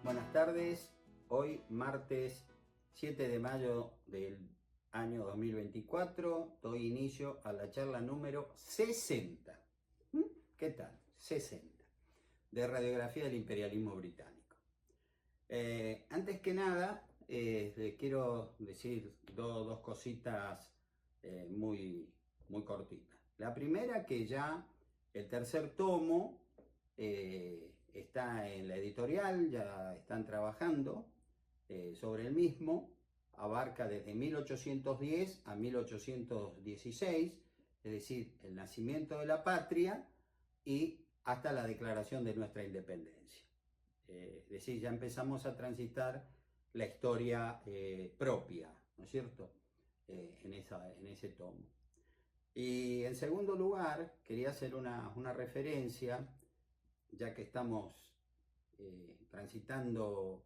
Buenas tardes, hoy martes 7 de mayo del año 2024 doy inicio a la charla número 60. ¿Qué tal? 60 de radiografía del imperialismo británico. Antes que nada, le quiero decir dos cositas muy cortitas. La primera, que ya el tercer tomo está en la editorial, ya están trabajando sobre el mismo, abarca desde 1810 a 1816, es decir, el nacimiento de la patria y hasta la declaración de nuestra independencia. Es decir, ya empezamos a transitar la historia propia, ¿no es cierto?, en ese tomo. Y en segundo lugar, quería hacer una referencia, ya que estamos transitando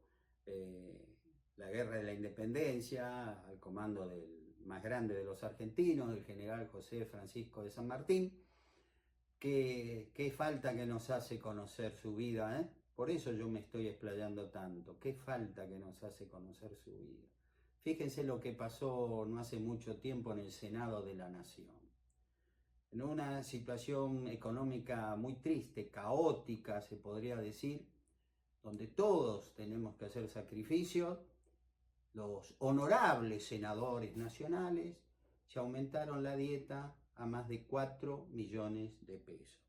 la guerra de la independencia al comando del más grande de los argentinos, el general José Francisco de San Martín. Qué falta que nos hace conocer su vida, ¿eh? Por eso yo me estoy explayando tanto. Qué falta que nos hace conocer su vida. Fíjense lo que pasó no hace mucho tiempo en el Senado de la Nación. En una situación económica muy triste, caótica, se podría decir, donde todos tenemos que hacer sacrificios, los honorables senadores nacionales se aumentaron la dieta a más de 4 millones de pesos.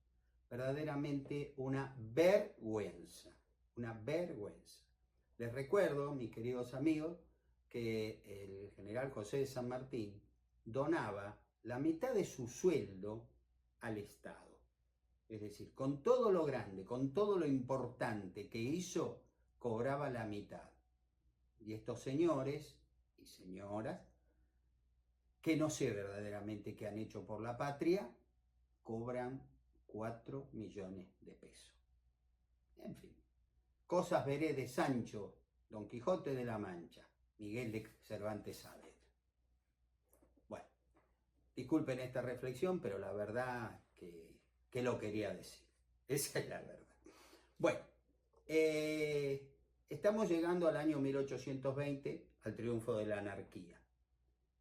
Verdaderamente una vergüenza, una vergüenza. Les recuerdo, mis queridos amigos, que el general José de San Martín donaba la mitad de su sueldo al Estado. Es decir, con todo lo grande, con todo lo importante que hizo, cobraba la mitad. Y estos señores y señoras, que no sé verdaderamente qué han hecho por la patria, cobran 4 millones de pesos. En fin, cosas veré de Sancho, Don Quijote de la Mancha, Miguel de Cervantes Saavedra. Bueno, disculpen esta reflexión, pero la verdad que lo quería decir. Esa es la verdad. Bueno, estamos llegando al año 1820, al triunfo de la anarquía.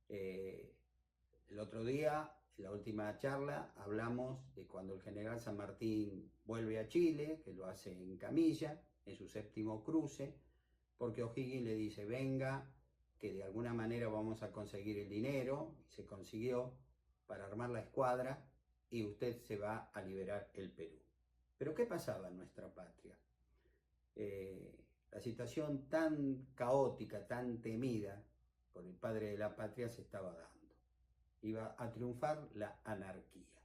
El otro día, en la última charla, hablamos de cuando el general San Martín vuelve a Chile, que lo hace en camilla, en su 7º cruce, porque O'Higgins le dice, venga, que de alguna manera vamos a conseguir el dinero, y se consiguió para armar la escuadra, y usted se va a liberar el Perú. Pero ¿qué pasaba en nuestra patria? La situación tan caótica, tan temida por el padre de la patria se estaba dando. Iba a triunfar la anarquía.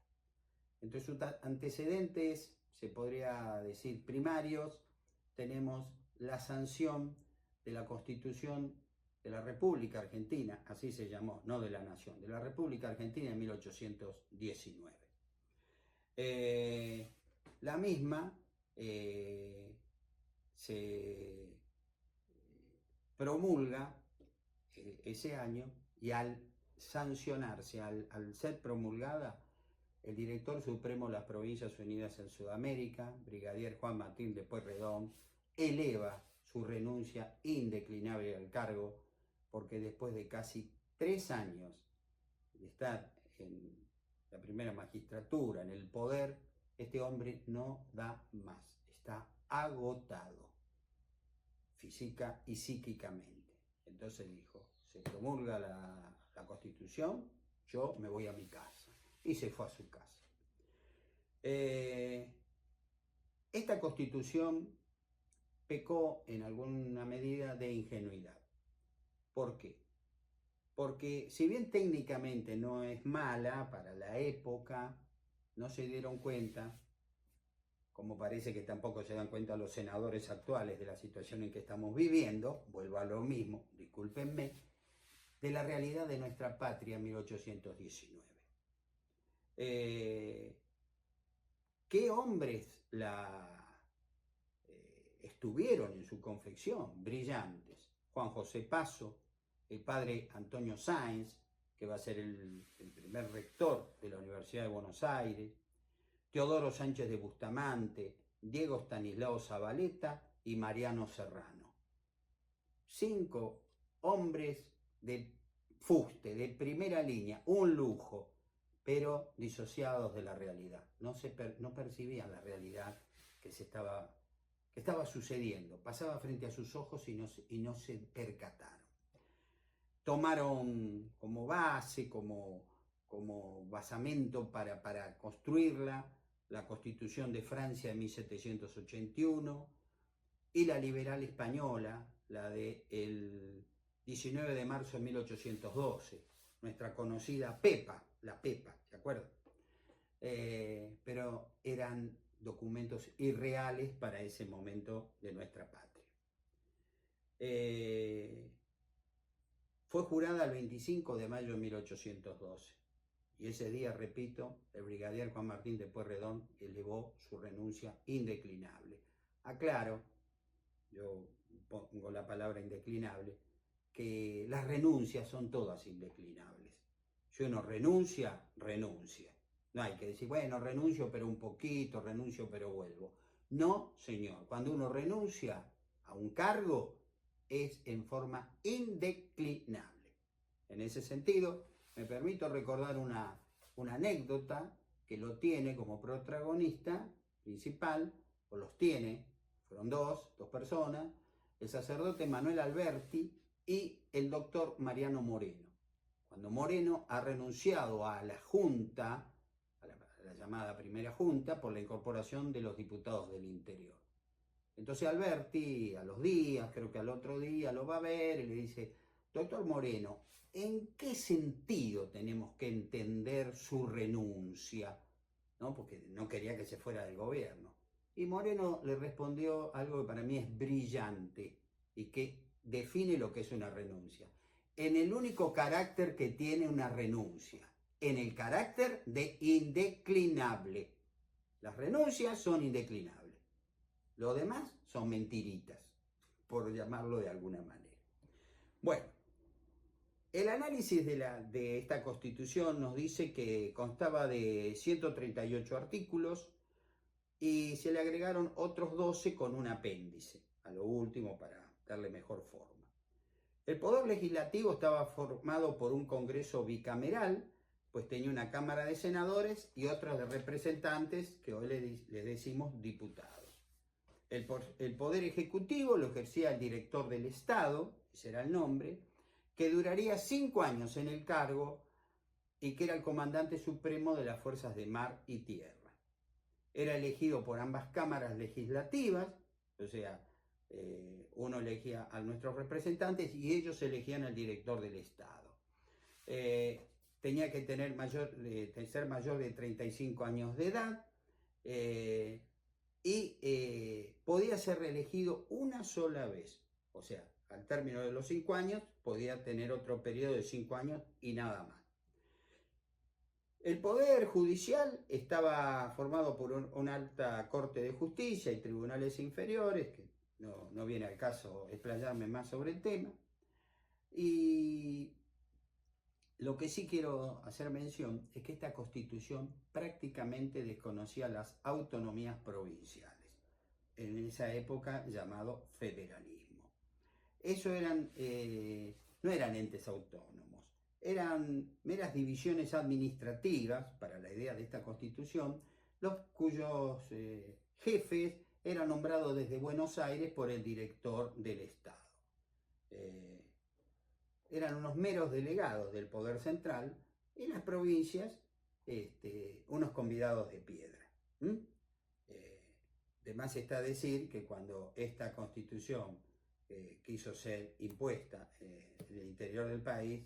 Entre sus antecedentes, se podría decir primarios, tenemos la sanción de la Constitución de la República Argentina, así se llamó, no de la Nación, de la República Argentina en 1819. La misma se promulga ese año, y al sancionarse, al ser promulgada, el director supremo de las Provincias Unidas en Sudamérica, brigadier Juan Martín de Pueyrredón, eleva su renuncia indeclinable al cargo, porque después de casi 3 años de estar en la primera magistratura, en el poder, este hombre no da más, está agotado física y psíquicamente. Entonces dijo, se promulga la Constitución, yo me voy a mi casa. Y se fue a su casa. Esta Constitución pecó en alguna medida de ingenuidad. ¿Por qué? Porque si bien técnicamente no es mala para la época, no se dieron cuenta, como parece que tampoco se dan cuenta los senadores actuales de la situación en que estamos viviendo, vuelvo a lo mismo, discúlpenme, de la realidad de nuestra patria en 1819. ¿Qué hombres estuvieron en su confección? Brillantes. Juan José Paso, el padre Antonio Sáenz, que va a ser el primer rector de la Universidad de Buenos Aires, Teodoro Sánchez de Bustamante, Diego Estanislao Zavaleta y Mariano Serrano. 5 hombres de fuste, de primera línea, un lujo, pero disociados de la realidad. No percibían la realidad que estaba sucediendo. Pasaba frente a sus ojos y no se percataron. Tomaron como base, como basamento para construirla, la Constitución de Francia de 1781 y la liberal española, la del 19 de marzo de 1812, nuestra conocida Pepa, la Pepa, ¿se acuerdan? Pero eran documentos irreales para ese momento de nuestra patria. Fue jurada el 25 de mayo de 1812 y ese día, repito, el brigadier Juan Martín de Pueyrredón elevó su renuncia indeclinable. Aclaro, yo pongo la palabra indeclinable, que las renuncias son todas indeclinables. Si uno renuncia, renuncia. No hay que decir, bueno, renuncio pero un poquito, renuncio pero vuelvo. No, señor, cuando uno renuncia a un cargo es en forma indeclinable. En ese sentido, me permito recordar una anécdota que lo tiene como protagonista principal, o los tiene, fueron dos personas, el sacerdote Manuel Alberti y el doctor Mariano Moreno. Cuando Moreno ha renunciado a la Junta, a la llamada primera Junta, por la incorporación de los diputados del interior. Entonces Alberti, a los días, creo que al otro día, lo va a ver y le dice, doctor Moreno, ¿en qué sentido tenemos que entender su renuncia? ¿No? Porque no quería que se fuera del gobierno. Y Moreno le respondió algo que para mí es brillante y que define lo que es una renuncia. En el único carácter que tiene una renuncia, en el carácter de indeclinable. Las renuncias son indeclinables. Lo demás son mentiritas, por llamarlo de alguna manera. Bueno, el análisis de esta Constitución nos dice que constaba de 138 artículos y se le agregaron otros 12 con un apéndice, a lo último para darle mejor forma. El Poder Legislativo estaba formado por un Congreso bicameral, pues tenía una Cámara de Senadores y otra de representantes, que hoy le decimos diputados. El Poder Ejecutivo lo ejercía el director del Estado, ese era el nombre, que duraría 5 años en el cargo y que era el comandante supremo de las fuerzas de mar y tierra. Era elegido por ambas cámaras legislativas, o sea, uno elegía a nuestros representantes y ellos elegían al director del Estado. Tenía que ser mayor de 35 años de edad, y podía ser reelegido una sola vez. O sea, al término de los 5 años podía tener otro periodo de 5 años y nada más. El Poder Judicial estaba formado por una alta Corte de Justicia y tribunales inferiores, que no viene al caso explayarme más sobre el tema. Y lo que sí quiero hacer mención es que esta Constitución prácticamente desconocía las autonomías provinciales, en esa época llamado federalismo. Eso no eran entes autónomos, eran meras divisiones administrativas, para la idea de esta Constitución, cuyos jefes eran nombrados desde Buenos Aires por el director del Estado. Eran unos meros delegados del poder central y las provincias unos convidados de piedra. De más está decir que cuando esta Constitución quiso ser impuesta en el interior del país,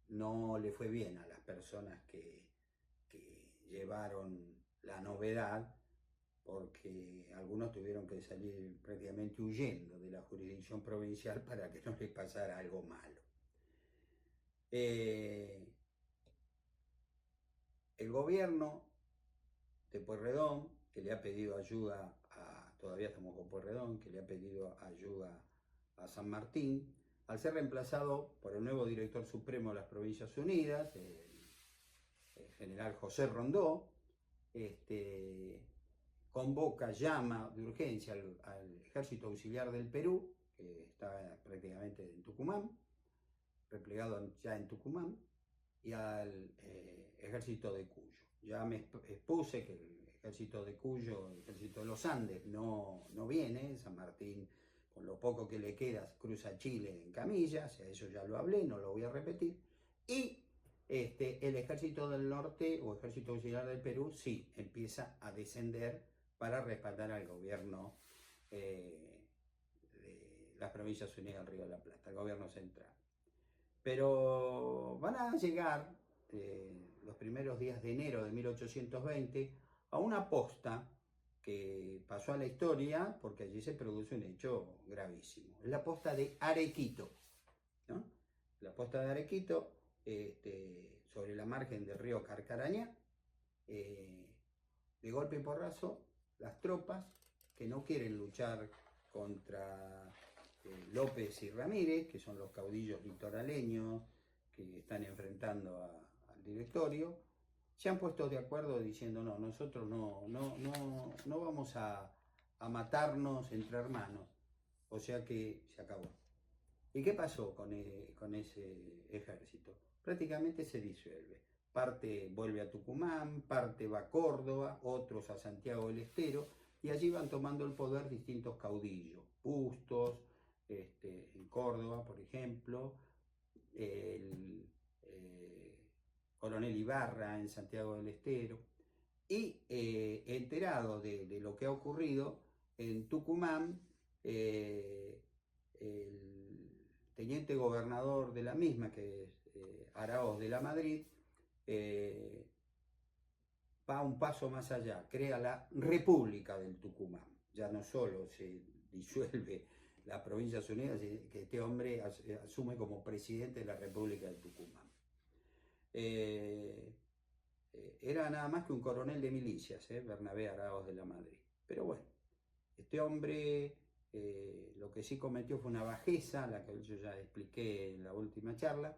no le fue bien a las personas que llevaron la novedad, porque algunos tuvieron que salir prácticamente huyendo de la jurisdicción provincial para que no les pasara algo malo. El gobierno de Pueyrredón, que le ha pedido ayuda todavía estamos con Pueyrredón, que le ha pedido ayuda a San Martín, al ser reemplazado por el nuevo director supremo de las Provincias Unidas, el general José Rondó, convoca, llama de urgencia al Ejército Auxiliar del Perú, que estaba prácticamente en Tucumán, replegado ya en Tucumán, y al Ejército de Cuyo. Ya me expuse que el Ejército de Cuyo, el Ejército de los Andes, no viene. San Martín, con lo poco que le queda, cruza Chile en camillas, eso ya lo hablé, no lo voy a repetir. Y el Ejército del Norte o Ejército Auxiliar del Perú sí empieza a descender para respaldar al gobierno de las Provincias Unidas del Río de la Plata, el gobierno central. Pero van a llegar los primeros días de enero de 1820 a una posta que pasó a la historia porque allí se produce un hecho gravísimo. Es la posta de Arequito, ¿no? La posta de Arequito, sobre la margen del río Carcarañá, de golpe y porrazo, las tropas que no quieren luchar contra López y Ramírez, que son los caudillos litoraleños que están enfrentando al directorio, se han puesto de acuerdo diciendo no, nosotros no vamos a matarnos entre hermanos, o sea que se acabó. ¿Y qué pasó con ese ejército? Prácticamente se disuelve. Parte vuelve a Tucumán, parte va a Córdoba, otros a Santiago del Estero, y allí van tomando el poder distintos caudillos, Bustos, en Córdoba, por ejemplo, el coronel Ibarra en Santiago del Estero, y enterado de lo que ha ocurrido en Tucumán, el teniente gobernador de la misma, que es Araoz de la Madrid, va un paso más allá, crea la República del Tucumán. Ya no solo se disuelve las Provincias Unidas, sino que este hombre asume como presidente de la República del Tucumán. Era nada más que un coronel de milicias, Bernabé Araoz de la Madrid. Pero bueno, este hombre lo que sí cometió fue una bajeza, la que yo ya expliqué en la última charla.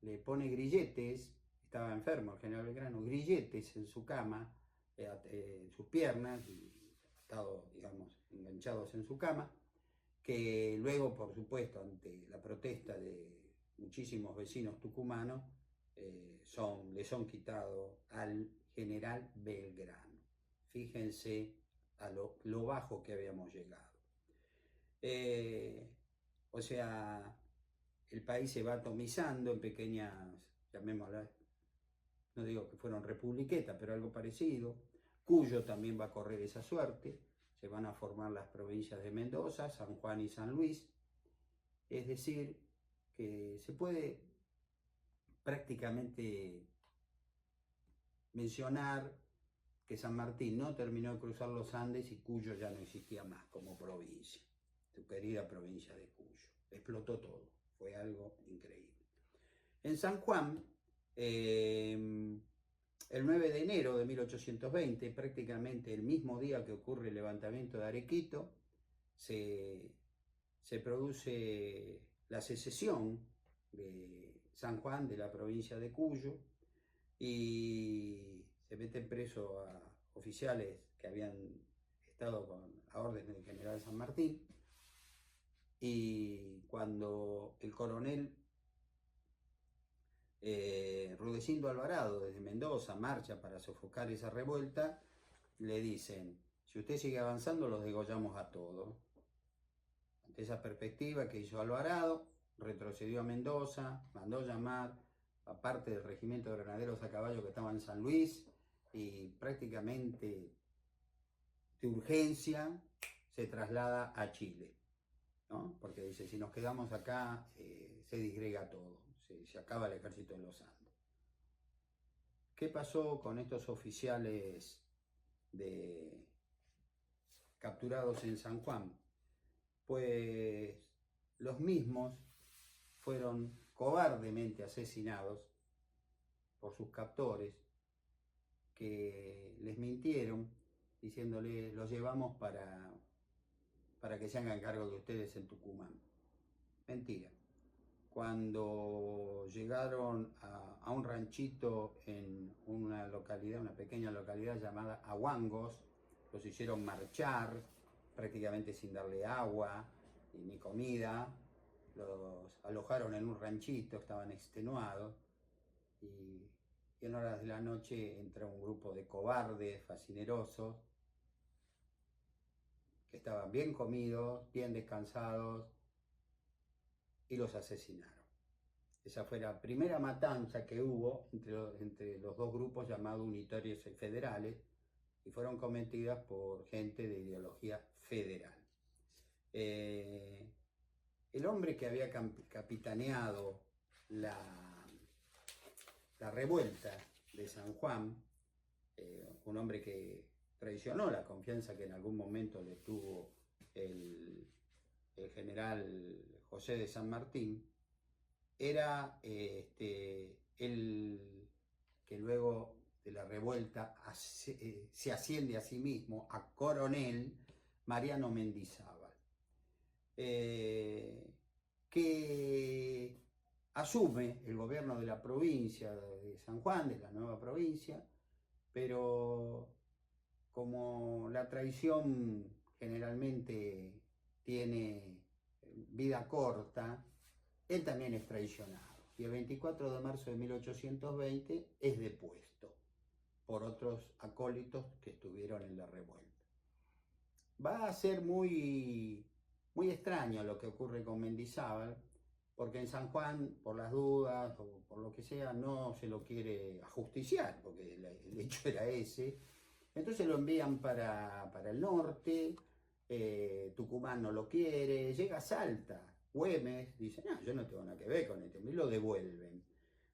Le pone grilletes, estaba enfermo el general Belgrano, grilletes en su cama, en sus piernas, y atados, digamos, enganchados en su cama, que luego, por supuesto, ante la protesta de muchísimos vecinos tucumanos, le son quitados al general Belgrano. Fíjense a lo bajo que habíamos llegado. O sea, el país se va atomizando en pequeñas, llamémoslas, no digo que fueron republiquetas, pero algo parecido. Cuyo también va a correr esa suerte. Se van a formar las provincias de Mendoza, San Juan y San Luis. Es decir, que se puede prácticamente mencionar que San Martín no terminó de cruzar los Andes y Cuyo ya no existía más como provincia. Tu querida provincia de Cuyo. Explotó todo. Fue algo increíble. En San Juan, el 9 de enero de 1820, prácticamente el mismo día que ocurre el levantamiento de Arequito, se produce la secesión de San Juan de la provincia de Cuyo y se meten presos a oficiales que habían estado a órdenes del general San Martín. Y cuando el coronel Rudecindo Alvarado desde Mendoza marcha para sofocar esa revuelta, le dicen: si usted sigue avanzando los degollamos a todos. Ante esa perspectiva que hizo Alvarado, retrocedió a Mendoza, mandó llamar a parte del regimiento de granaderos a caballo que estaba en San Luis y prácticamente de urgencia se traslada a Chile, ¿no? Porque dice, si nos quedamos acá se disgrega todo, se acaba el ejército en los Andes. ¿Qué pasó con estos oficiales capturados en San Juan? Pues los mismos fueron cobardemente asesinados por sus captores, que les mintieron diciéndole: los llevamos para que se hagan cargo de ustedes en Tucumán. Mentira. Cuando llegaron a un ranchito en una localidad, una pequeña localidad llamada Aguangos, los hicieron marchar prácticamente sin darle agua ni comida, los alojaron en un ranchito, estaban extenuados y en horas de la noche entra un grupo de cobardes, fascinerosos, que estaban bien comidos, bien descansados y los asesinaron. Esa fue la primera matanza que hubo entre los dos grupos llamados unitarios y federales, y fueron cometidas por gente de ideología federal. El hombre que había capitaneado la revuelta de San Juan, un hombre que traicionó la confianza que en algún momento le tuvo el general José de San Martín, era el que luego de la revuelta se asciende a sí mismo a coronel, Mariano Mendizábal, que asume el gobierno de la provincia de San Juan, de la nueva provincia, pero como la traición generalmente tiene vida corta, él también es traicionado. Y el 24 de marzo de 1820 es depuesto por otros acólitos que estuvieron en la revuelta. Va a ser muy extraño lo que ocurre con Mendizábal, porque en San Juan, por las dudas o por lo que sea, no se lo quiere ajusticiar, porque el hecho era ese. Entonces lo envían para el norte, Tucumán no lo quiere, llega a Salta, Güemes dice, no, yo no tengo nada que ver con esto, y lo devuelven.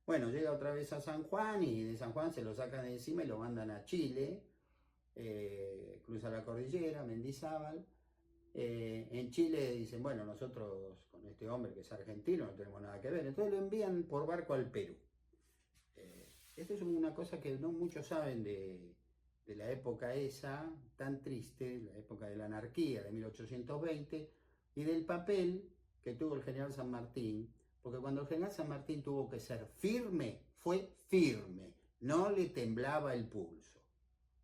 Bueno, llega otra vez a San Juan y de San Juan se lo sacan de encima y lo mandan a Chile, cruza la cordillera, Mendizábal. En Chile dicen, bueno, nosotros con este hombre que es argentino no tenemos nada que ver, entonces lo envían por barco al Perú. Esto es una cosa que no muchos saben de la época esa, tan triste, la época de la anarquía de 1820, y del papel que tuvo el general San Martín, porque cuando el general San Martín tuvo que ser firme, fue firme, no le temblaba el pulso.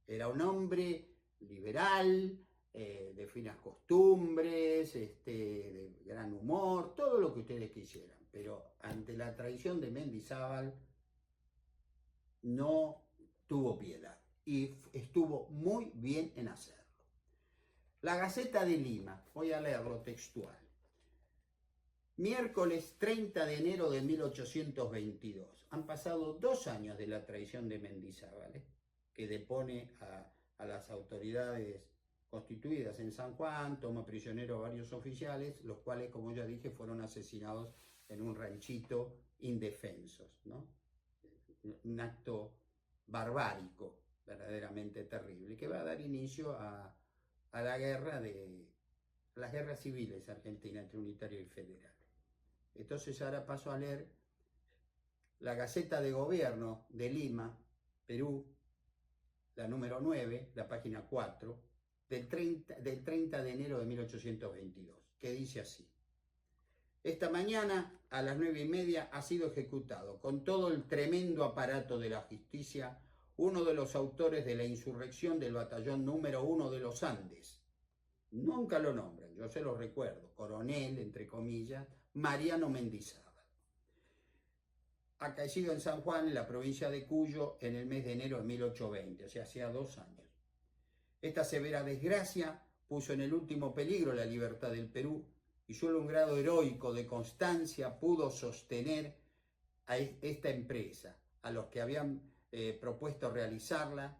Era un hombre liberal, de finas costumbres, de gran humor, todo lo que ustedes quisieran, pero ante la traición de Mendizábal no tuvo piedad y estuvo muy bien en hacerlo. La Gaceta de Lima, voy a leerlo textual. Miércoles 30 de enero de 1822. Han pasado 2 años de la traición de Mendizábal, que depone a las autoridades constituidas en San Juan, toma prisionero a varios oficiales, los cuales, como ya dije, fueron asesinados en un ranchito indefensos, ¿no? Un acto barbárico, verdaderamente terrible, que va a dar inicio a las guerras civiles argentinas entre unitario y federal. Entonces ahora paso a leer la Gaceta de Gobierno de Lima, Perú, la número 9, la página 4, del 30 de enero de 1822, que dice así. Esta mañana, a las 9:30, ha sido ejecutado, con todo el tremendo aparato de la justicia, uno de los autores de la insurrección del batallón número 1 de los Andes. Nunca lo nombran, yo se lo recuerdo, coronel, entre comillas, Mariano Mendizábal. Acaecido en San Juan, en la provincia de Cuyo, en el mes de enero de 1820, o sea, hacía 2 años. Esta severa desgracia puso en el último peligro la libertad del Perú, y solo un grado heroico de constancia pudo sostener a esta empresa, a los que habían propuesto realizarla,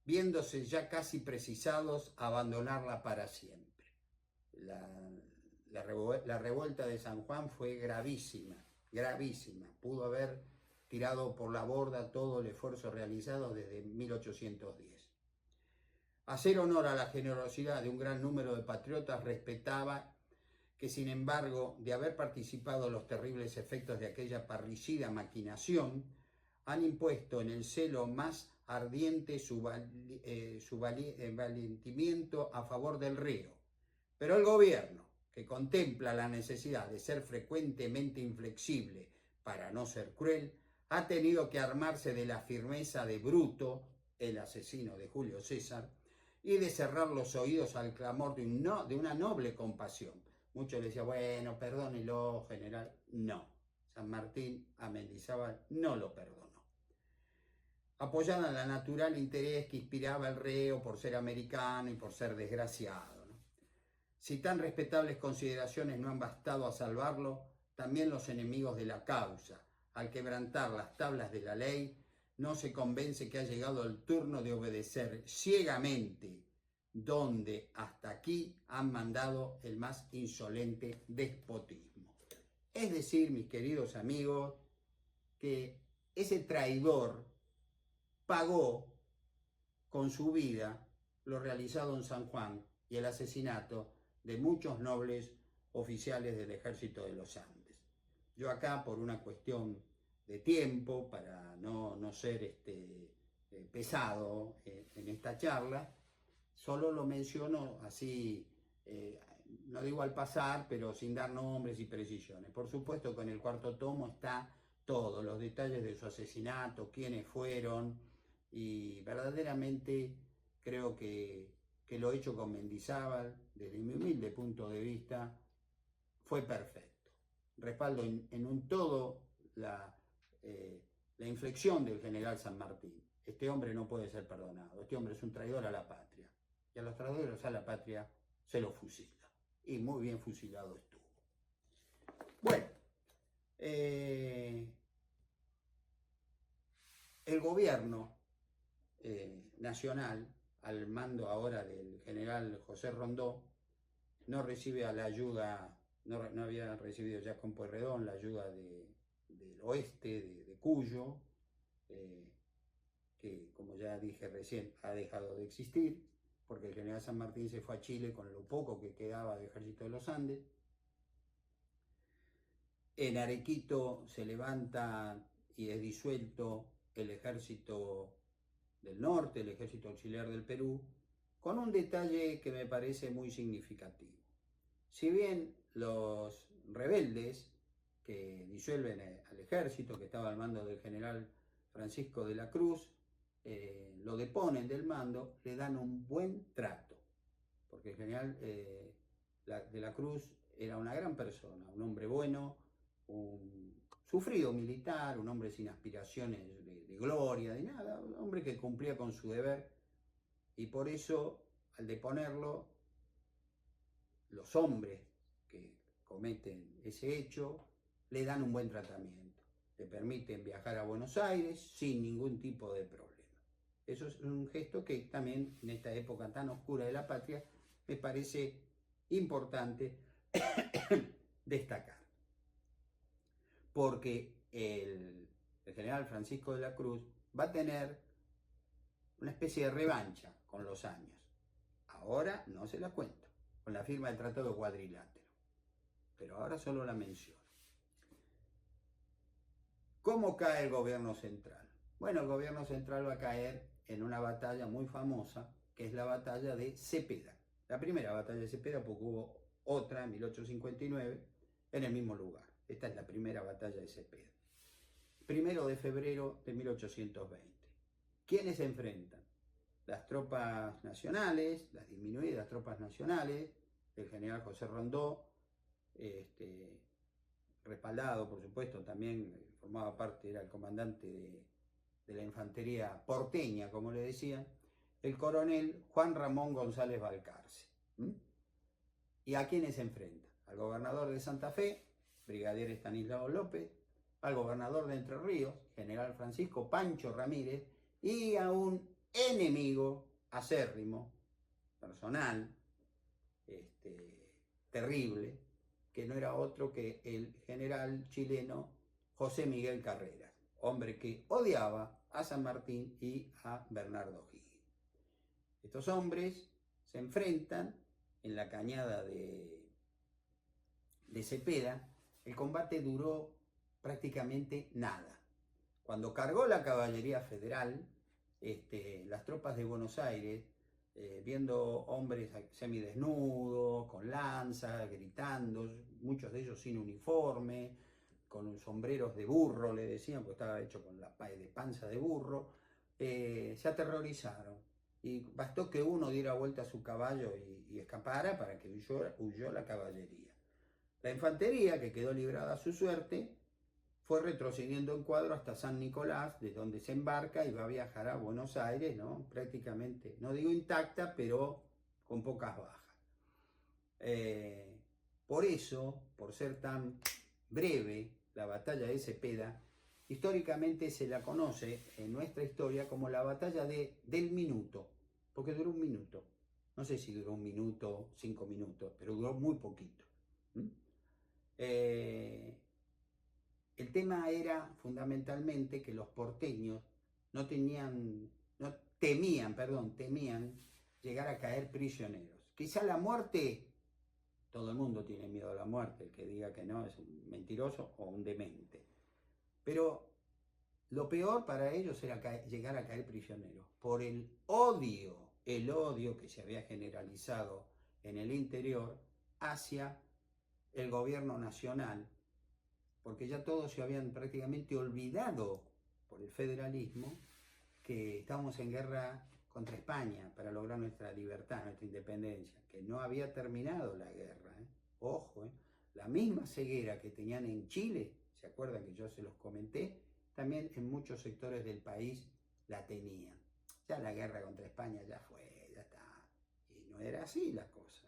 viéndose ya casi precisados a abandonarla para siempre. La revuelta de San Juan fue gravísima, gravísima. Pudo haber tirado por la borda todo el esfuerzo realizado desde 1810. Hacer honor a la generosidad de un gran número de patriotas respetaba que, sin embargo, de haber participado en los terribles efectos de aquella parricida maquinación, han impuesto en el celo más ardiente su valentimiento a favor del reo. Pero el gobierno, que contempla la necesidad de ser frecuentemente inflexible para no ser cruel, ha tenido que armarse de la firmeza de Bruto, el asesino de Julio César, y de cerrar los oídos al clamor de una noble compasión. Muchos le decían, bueno, perdónelo, general. No, San Martín a Mendizábal no lo perdonó. Apoyada en la natural interés que inspiraba el reo por ser americano y por ser desgraciado, ¿no? Si tan respetables consideraciones no han bastado a salvarlo, también los enemigos de la causa, al quebrantar las tablas de la ley, no se convence que ha llegado el turno de obedecer ciegamente, donde hasta aquí han mandado el más insolente despotismo. Es decir, mis queridos amigos, que ese traidor pagó con su vida lo realizado en San Juan y el asesinato de muchos nobles oficiales del ejército de los Andes. Yo acá, por una cuestión de tiempo, para no ser pesado en esta charla, solo lo menciono así, no digo al pasar, pero sin dar nombres y precisiones. Por supuesto que en el cuarto tomo está todos los detalles de su asesinato, quiénes fueron, y verdaderamente creo que lo hecho con Mendizábal, desde mi humilde punto de vista, fue perfecto. Respaldo en un todo la inflexión del general San Martín. Este hombre no puede ser perdonado, este hombre es un traidor a la patria, y a los traidores a la patria se los fusila, y muy bien fusilado estuvo. Bueno, el gobierno nacional, al mando ahora del general José Rondó, no recibe a la ayuda, no había recibido ya con Pueyrredón la ayuda del oeste, de Cuyo, que como ya dije recién ha dejado de existir, porque el general San Martín se fue a Chile con lo poco que quedaba del ejército de los Andes. En Arequito se levanta y es disuelto el ejército del norte, el ejército auxiliar del Perú, con un detalle que me parece muy significativo. Si bien los rebeldes que disuelven al ejército, que estaba al mando del general Francisco de la Cruz, lo deponen del mando, le dan un buen trato, porque el general de la Cruz era una gran persona, un hombre bueno, un sufrido militar, un hombre sin aspiraciones de gloria, de nada, un hombre que cumplía con su deber, y por eso, al deponerlo, los hombres que cometen ese hecho le dan un buen tratamiento, le permiten viajar a Buenos Aires sin ningún tipo de problema. Eso es un gesto que también en esta época tan oscura de la patria me parece importante destacar, porque el general Francisco de la Cruz va a tener una especie de revancha con los años. Ahora no se la cuento, con la firma del Tratado Cuadrilátero, pero ahora solo la menciono. ¿Cómo cae el gobierno central? Bueno, el gobierno central va a caer en una batalla muy famosa, que es la batalla de Cepeda. La primera batalla de Cepeda, porque hubo otra en 1859 en el mismo lugar. Esta es la primera batalla de Cepeda. 1 de febrero de 1820. ¿Quiénes se enfrentan? Las tropas nacionales, las disminuidas tropas nacionales, el general José Rondó, respaldado, por supuesto, también formaba parte, era el comandante de la infantería porteña, como le decían, el coronel Juan Ramón González Balcarce. ¿Y a quiénes se enfrenta? Al gobernador de Santa Fe, brigadier Estanislao López, al gobernador de Entre Ríos, general Francisco Pancho Ramírez, y a un enemigo acérrimo, personal, terrible, que no era otro que el general chileno José Miguel Carreras, hombre que odiaba a San Martín y a Bernardo O'Higgins. Estos hombres se enfrentan en la cañada de Cepeda. El combate duró prácticamente nada. Cuando cargó la caballería federal, las tropas de Buenos Aires, viendo hombres semidesnudos, con lanzas, gritando, muchos de ellos sin uniforme, con sombreros de burro, le decían, porque estaba hecho con la de panza de burro, se aterrorizaron y bastó que uno diera vuelta a su caballo y escapara para que huyó la caballería. La infantería, que quedó librada a su suerte, fue retrocediendo en cuadro hasta San Nicolás, de donde se embarca y va a viajar a Buenos Aires, ¿no? Prácticamente, no digo intacta, pero con pocas bajas. Por eso, por ser tan breve la batalla de Cepeda, históricamente se la conoce en nuestra historia como la batalla del minuto, porque duró un minuto. No sé si duró un minuto, 5 minutos, pero duró muy poquito. El tema era fundamentalmente que los porteños temían llegar a caer prisioneros. Quizá la muerte, todo el mundo tiene miedo a la muerte, el que diga que no es un mentiroso o un demente. Pero lo peor para ellos era llegar a caer prisioneros, por el odio que se había generalizado en el interior hacia el gobierno nacional, porque ya todos se habían prácticamente olvidado por el federalismo que estábamos en guerra contra España para lograr nuestra libertad, nuestra independencia, que no había terminado la guerra. Ojo, la misma ceguera que tenían en Chile, ¿se acuerdan que yo se los comenté? También en muchos sectores del país la tenían. Ya la guerra contra España ya fue, ya está. Y no era así la cosa.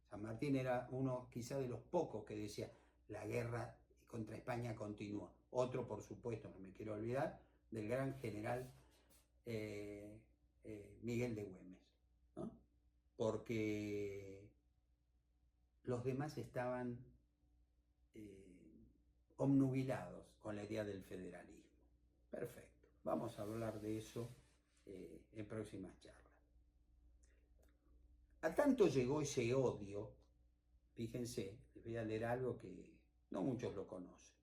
San Martín era uno quizá de los pocos que decía la guerra contra España continúa. Otro, por supuesto, no me quiero olvidar, del gran general Miguel de Güemes, ¿no? Porque los demás estaban obnubilados con la idea del federalismo. Perfecto, vamos a hablar de eso en próximas charlas. A tanto llegó ese odio, fíjense, les voy a leer algo que no muchos lo conocen,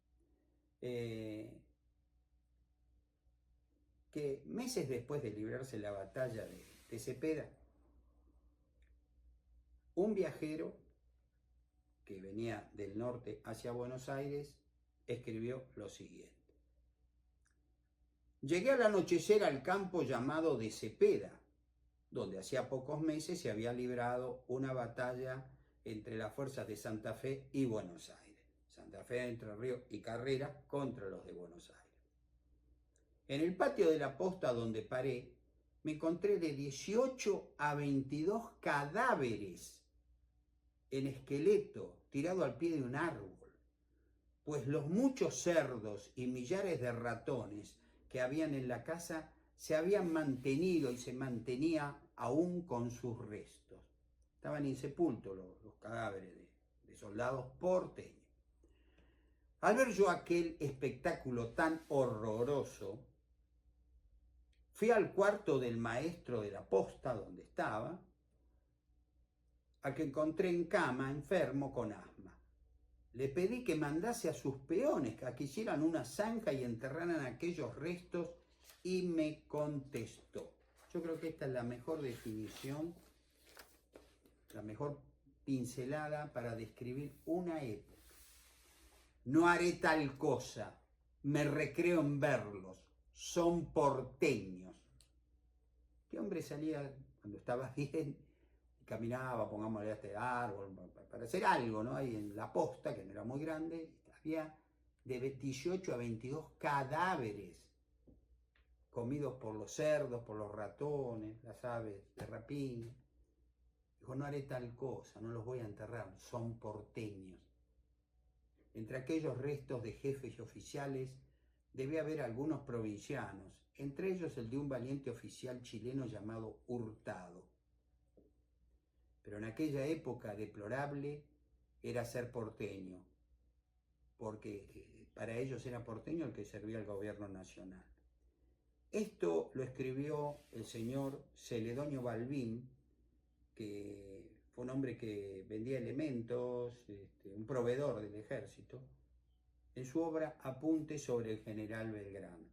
que meses después de librarse la batalla de Cepeda, un viajero que venía del norte hacia Buenos Aires escribió lo siguiente: llegué al anochecer al campo llamado de Cepeda, donde hacía pocos meses se había librado una batalla entre las fuerzas de Santa Fe y Buenos Aires. Santa Fe, Entre Ríos y Carrera contra los de Buenos Aires. En el patio de la posta donde paré, me encontré de 18 a 22 cadáveres en esqueleto tirado al pie de un árbol, pues los muchos cerdos y millares de ratones que habían en la casa se habían mantenido y se mantenía aún con sus restos. Estaban insepultos los cadáveres de soldados porteños. Al ver yo aquel espectáculo tan horroroso, fui al cuarto del maestro de la posta donde estaba, al que encontré en cama, enfermo con asma. Le pedí que mandase a sus peones a que hicieran una zanja y enterraran aquellos restos y me contestó. Yo creo que esta es la mejor definición, la mejor pincelada para describir una época. No haré tal cosa, me recreo en verlos, son porteños. Este hombre salía cuando estaba bien y caminaba, pongámosle a este árbol, para hacer algo, ¿no? Ahí en la posta, que no era muy grande, había de 18 a 22 cadáveres comidos por los cerdos, por los ratones, las aves de rapiña. Dijo, no haré tal cosa, no los voy a enterrar, son porteños. Entre aquellos restos de jefes y oficiales debe haber algunos provincianos, entre ellos el de un valiente oficial chileno llamado Hurtado. Pero en aquella época deplorable era ser porteño, porque para ellos era porteño el que servía al gobierno nacional. Esto lo escribió el señor Celedonio Balbín, que fue un hombre que vendía elementos, un proveedor del ejército, en su obra Apuntes sobre el general Belgrano.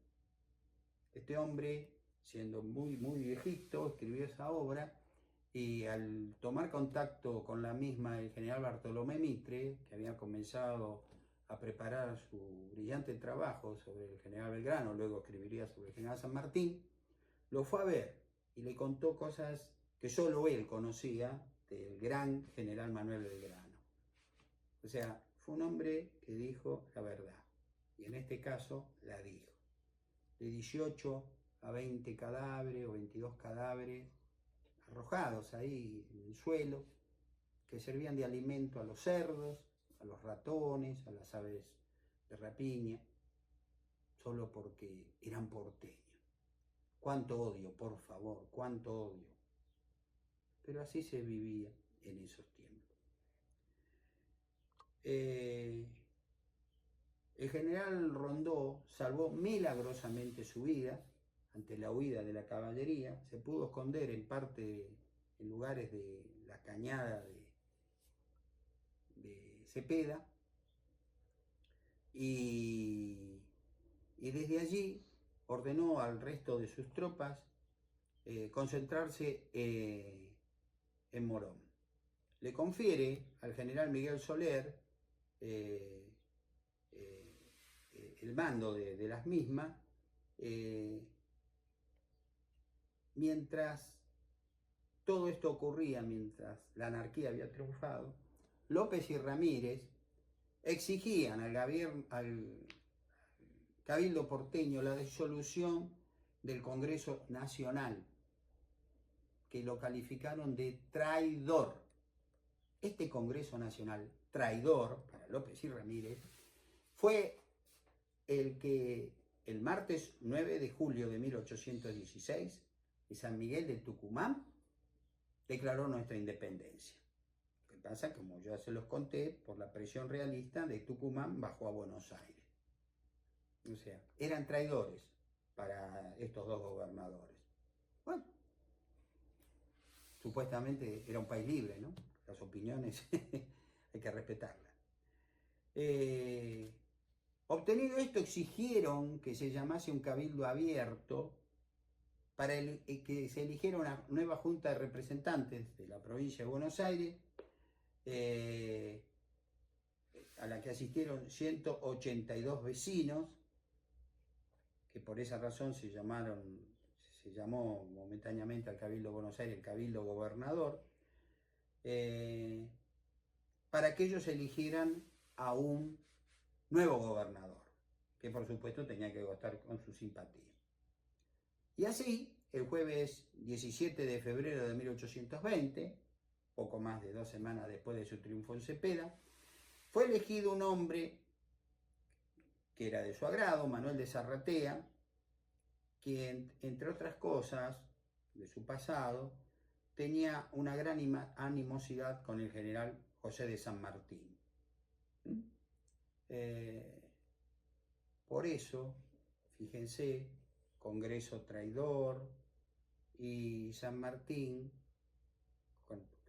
Este hombre, siendo muy viejito, escribió esa obra y al tomar contacto con la misma el general Bartolomé Mitre, que había comenzado a preparar su brillante trabajo sobre el general Belgrano, luego escribiría sobre el general San Martín, lo fue a ver y le contó cosas que solo él conocía del gran general Manuel Belgrano. O sea, fue un hombre que dijo la verdad, y en este caso la dijo. De 18 a 20 cadáveres o 22 cadáveres arrojados ahí en el suelo, que servían de alimento a los cerdos, a los ratones, a las aves de rapiña, solo porque eran porteños. Cuánto odio, por favor, cuánto odio. Pero así se vivía en esos tiempos. El general Rondó salvó milagrosamente su vida ante la huida de la caballería. Se pudo esconder en parte en lugares de la cañada de Cepeda y desde allí ordenó al resto de sus tropas concentrarse en Morón. Le confiere al general Miguel Soler el mando de las mismas, mientras todo esto ocurría, mientras la anarquía había triunfado, López y Ramírez exigían al Cabildo porteño la disolución del Congreso Nacional, que lo calificaron de traidor. Este Congreso Nacional traidor para López y Ramírez fue el que el martes 9 de julio de 1816 en San Miguel de Tucumán declaró nuestra independencia. Lo que pasa, como ya se los conté, por la presión realista de Tucumán bajó a Buenos Aires. O sea, eran traidores para estos dos gobernadores. Bueno, supuestamente era un país libre, ¿no? Las opiniones hay que respetarlas. Obtenido esto, exigieron que se llamase un cabildo abierto para que se eligiera una nueva junta de representantes de la provincia de Buenos Aires, a la que asistieron 182 vecinos, que por esa razón se llamó momentáneamente al Cabildo de Buenos Aires el Cabildo Gobernador, para que ellos eligieran a un nuevo gobernador, que por supuesto tenía que contar con su simpatía. Y así, el jueves 17 de febrero de 1820, poco más de 2 semanas después de su triunfo en Cepeda, fue elegido un hombre que era de su agrado, Manuel de Zarratea, quien, entre otras cosas de su pasado, tenía una gran animosidad con el general José de San Martín. Por eso, fíjense, Congreso traidor y San Martín,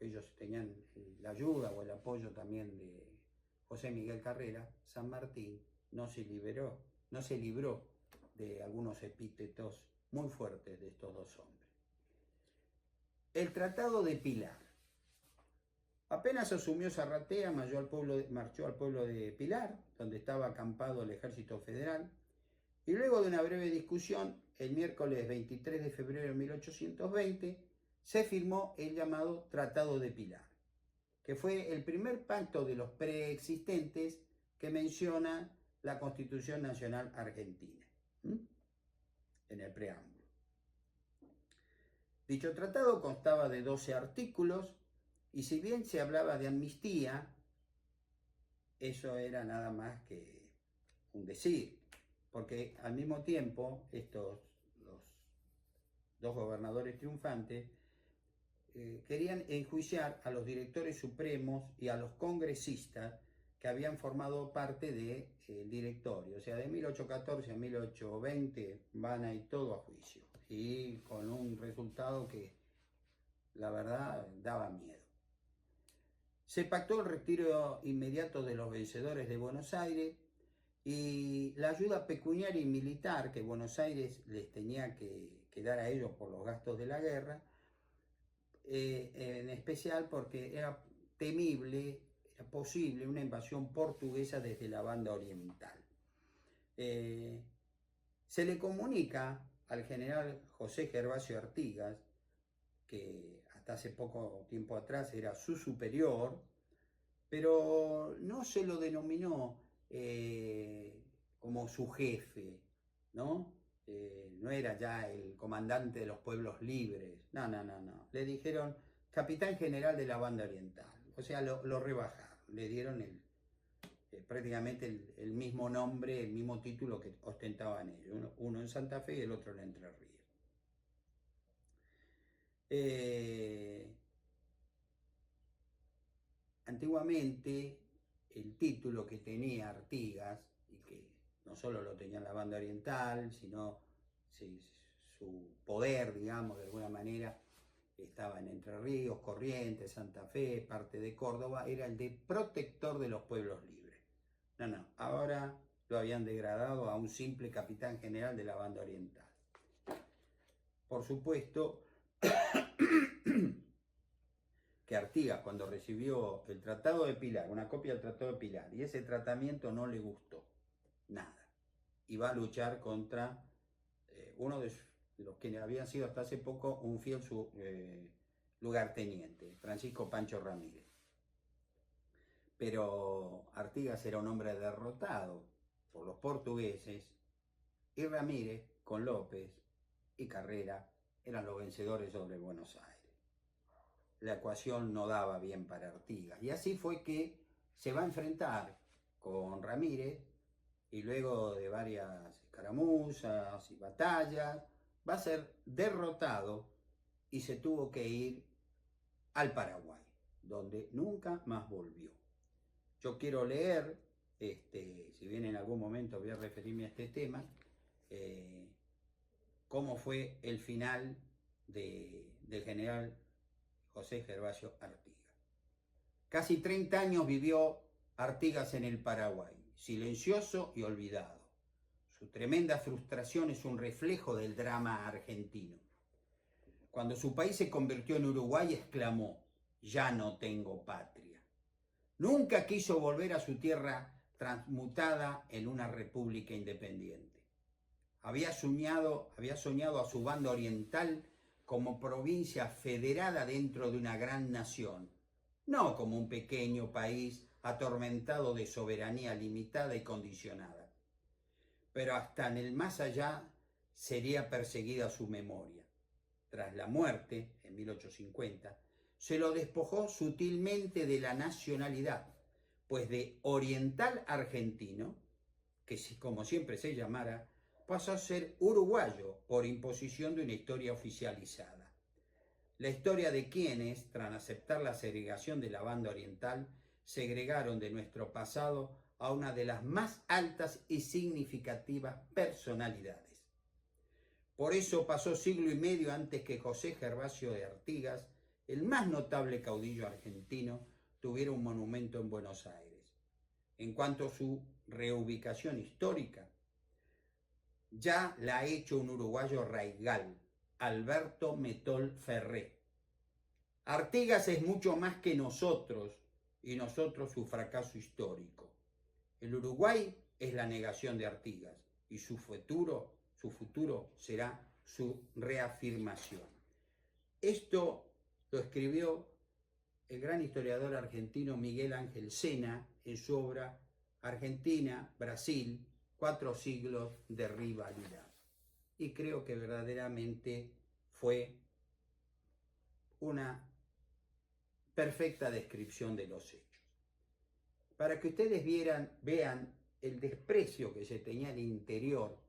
ellos tenían la ayuda o el apoyo también de José Miguel Carrera, San Martín no se libró de algunos epítetos muy fuertes de estos dos hombres. El Tratado de Pilar. Apenas asumió Zarratea, marchó al pueblo de Pilar, donde estaba acampado el ejército federal, y luego de una breve discusión, el miércoles 23 de febrero de 1820, se firmó el llamado Tratado de Pilar, que fue el primer pacto de los preexistentes que menciona la Constitución Nacional Argentina, en el preámbulo. Dicho tratado constaba de 12 artículos, y si bien se hablaba de amnistía, eso era nada más que un decir, porque al mismo tiempo los dos gobernadores triunfantes querían enjuiciar a los directores supremos y a los congresistas que habían formado parte del directorio. O sea, de 1814 a 1820 van a ir todo a juicio, y con un resultado que la verdad daba miedo. Se pactó el retiro inmediato de los vencedores de Buenos Aires y la ayuda pecuniaria y militar que Buenos Aires les tenía que dar a ellos por los gastos de la guerra, en especial porque era temible, era posible una invasión portuguesa desde la banda oriental. Se le comunica al general José Gervasio Artigas que hasta hace poco tiempo atrás era su superior, pero no se lo denominó como su jefe, ¿no? No era ya el comandante de los pueblos libres, no. Le dijeron capitán general de la banda oriental, o sea, lo rebajaron, le dieron prácticamente el mismo nombre, el mismo título que ostentaban ellos, uno en Santa Fe y el otro en Entre Ríos. Antiguamente el título que tenía Artigas, y que no solo lo tenía en la banda oriental, sino su poder, digamos, de alguna manera, estaba en Entre Ríos, Corrientes, Santa Fe, parte de Córdoba, era el de protector de los pueblos libres. No, ahora lo habían degradado a un simple capitán general de la banda oriental. Por supuesto que Artigas, cuando recibió el Tratado de Pilar, una copia del Tratado de Pilar, y ese tratamiento no le gustó, nada, y va a luchar contra uno de los que habían sido hasta hace poco un fiel lugarteniente, Francisco Pancho Ramírez. Pero Artigas era un hombre derrotado por los portugueses, y Ramírez, con López y Carrera, eran los vencedores sobre Buenos Aires. La ecuación no daba bien para Artigas. Y así fue que se va a enfrentar con Ramírez, y luego de varias escaramuzas y batallas, va a ser derrotado y se tuvo que ir al Paraguay, donde nunca más volvió. Yo quiero leer, si bien en algún momento voy a referirme a este tema, cómo fue el final del general José Gervasio Artigas. Casi 30 años vivió Artigas en el Paraguay, silencioso y olvidado. Su tremenda frustración es un reflejo del drama argentino. Cuando su país se convirtió en Uruguay, exclamó: "Ya no tengo patria". Nunca quiso volver a su tierra transmutada en una república independiente. Había soñado a su banda oriental como provincia federada dentro de una gran nación, no como un pequeño país atormentado de soberanía limitada y condicionada. Pero hasta en el más allá sería perseguida su memoria. Tras la muerte, en 1850, se lo despojó sutilmente de la nacionalidad, pues de oriental argentino, que como siempre se llamara, pasó a ser uruguayo por imposición de una historia oficializada. La historia de quienes, tras aceptar la segregación de la banda oriental, segregaron de nuestro pasado a una de las más altas y significativas personalidades. Por eso pasó siglo y medio antes que José Gervasio de Artigas, el más notable caudillo argentino, tuviera un monumento en Buenos Aires. En cuanto a su reubicación histórica, ya la ha hecho un uruguayo raigal, Alberto Metol Ferré. Artigas es mucho más que nosotros, y nosotros su fracaso histórico. El Uruguay es la negación de Artigas, y su futuro será su reafirmación. Esto lo escribió el gran historiador argentino Miguel Ángel Sena en su obra Argentina-Brasil, 4 siglos de rivalidad. Y creo que verdaderamente fue una perfecta descripción de los hechos. Para que ustedes vean el desprecio que se tenía al interior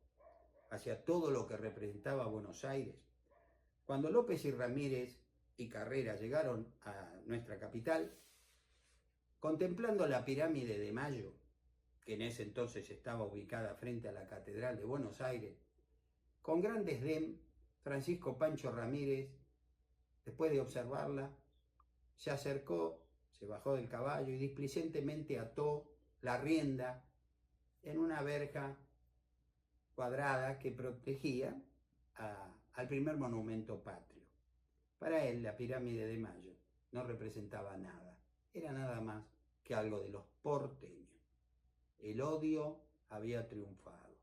hacia todo lo que representaba Buenos Aires, cuando López y Ramírez y Carrera llegaron a nuestra capital, contemplando la pirámide de Mayo, que en ese entonces estaba ubicada frente a la Catedral de Buenos Aires, con gran desdén, Francisco Pancho Ramírez, después de observarla, se acercó, se bajó del caballo y displicentemente ató la rienda en una verja cuadrada que protegía al primer monumento patrio. Para él, la pirámide de Mayo no representaba nada, era nada más que algo de los porteños. El odio había triunfado.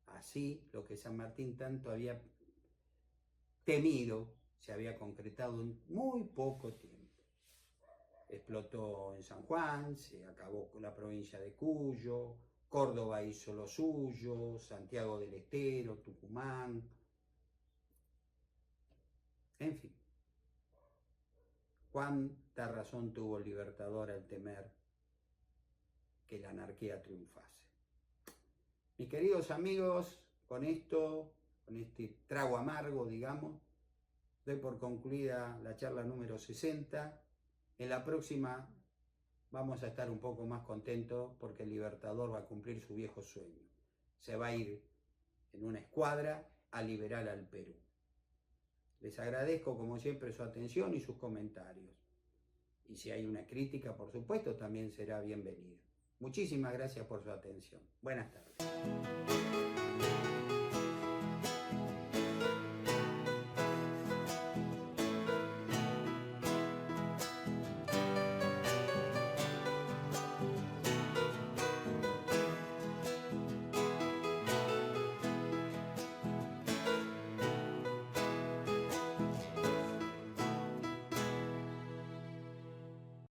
Así, lo que San Martín tanto había temido se había concretado en muy poco tiempo. Explotó en San Juan, se acabó con la provincia de Cuyo, Córdoba hizo lo suyo, Santiago del Estero, Tucumán, en fin. Cuánta razón tuvo el Libertador al temer que la anarquía triunfase. Mis queridos amigos, con esto, con este trago amargo, digamos, doy por concluida la charla número 60. En la próxima vamos a estar un poco más contentos porque el Libertador va a cumplir su viejo sueño. Se va a ir en una escuadra a liberar al Perú. Les agradezco como siempre su atención y sus comentarios. Y si hay una crítica, por supuesto, también será bienvenida. Muchísimas gracias por su atención. Buenas tardes.